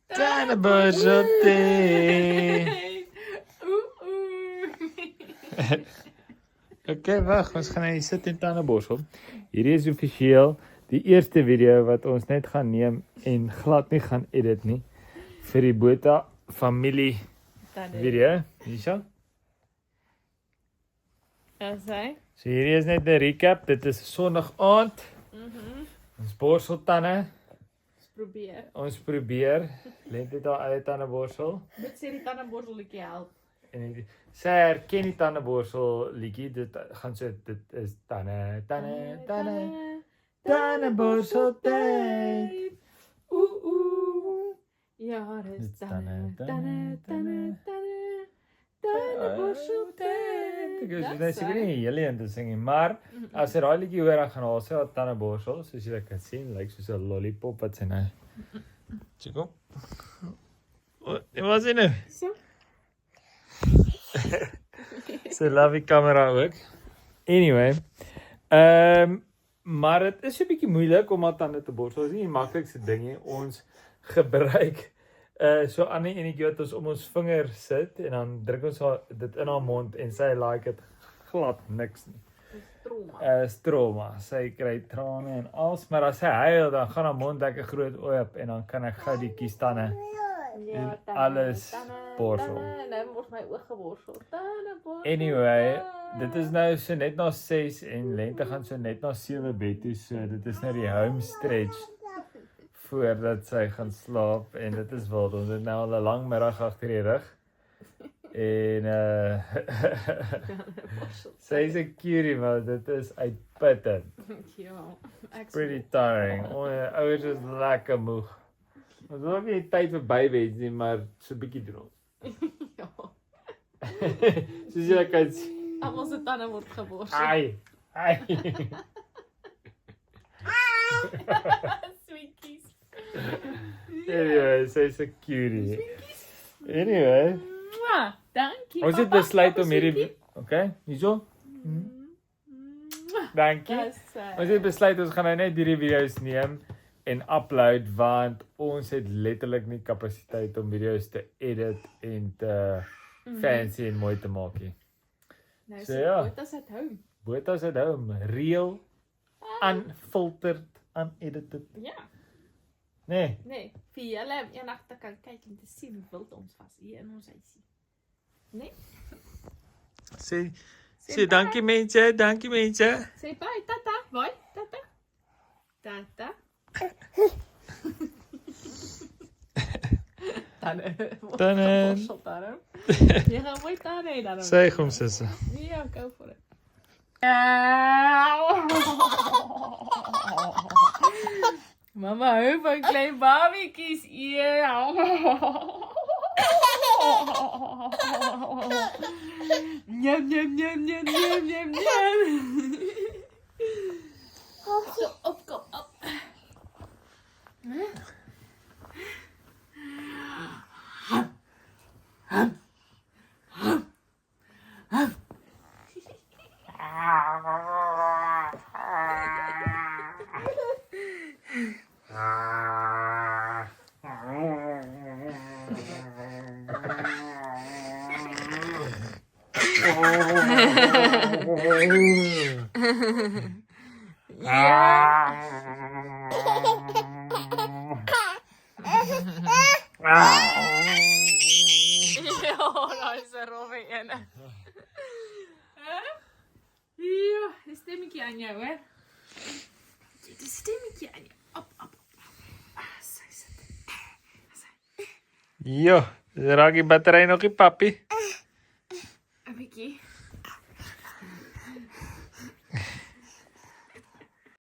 Tannenborstel thee. Oké, wacht, ons gaan hier sit in tannenborstel. Hierdie is offisieel die eerste video wat ons net gaan neem en glad nie gaan edit nie vir die Botha familie video. Hierso. Ja, sê. So hierdie is net 'n recap. Dit is 'n Sondag aand. Ons borstel tande. Ons probeer. Let dit daar uit tannenborstel. Dit sê die tannenborstel liedjie help. En sy herken die tannenborstel liedjie. Dit gaan so, dit is tannenborstel tyd. Ja, dis Dit tande tannenborstel tyd. Ek is seker nie die hele een te sing nie, maar as jy daai liedjie hoor, dan gaan haar sê haar tannenborstel, soos jy kan sien, lyk soos 'n lollipop wat sy nou. Chico. Wat was dit nou? So. Sy love die kamera ook. Anyway, maar dit is 'n bietjie moeilik om haar tande te borstel. Dit is nie die maklikste ding nie. Ons gebruik so aan die enetjie wat ons om ons vinger sit en dan druk ons dit in haar mond en sy like dit glad niks nie. Stroma. Sy kry trane en alles, maar as sy huil dan gaan haar mond lekker groot oop en dan kan ek gou die kiestande en alles borstel. Nou word my oog geborstel. Anyway, dit is nou so net na 6 en Lente gaan so net na 7 bed toe, so dit is nou die home stretch voordat sy gaan slaap en dit is wild, ons het nou al 'n lang middag agter die rug. En sy is 'n cutie, maar dit is uitputtend. Ja, Pretty tiring. Ouers is lekker moeg. Ons wil ook nie tyd vir baby's nie, maar so 'n bietjie droog. Ja. Soos jy kan sien. Almal se tande word geborstel. Ai. Sweetkies. Anyway, sy's 'n cutie. Anyway, Dankie. ons het besluit om hierdie, okay, hierso. Dankie. Ons het besluit ons gaan nou net hierdie video's neem en upload want ons het letterlik nie kapasiteit om video's te edit en te fancy en mooi te maak nie. Nou So sê ja. Botha's at home. Botha's at home, real, unfiltered, unedited. Ja. Nee. Nee, vir julle eendag te kan kyk en te sien hoe wild ons was hier in ons huisie. Nee? Sê dankie mense, dankie mense. Sê bye, tata. Bye, tata. Tata. Tande. Jy gaan mooi tande hê dan. Sê hom sisse. Ja, go for it. Mama hou van klein babietjies eet. Njam njam njam njam njam njam njam. So op kom op. Ja, is 'n rowwe ene. Ja, 'n stemmetjie aan jou, hè? 'n stemmetjie aan jou. Op. Sy sit. Jo, raak die battery nog nie papi.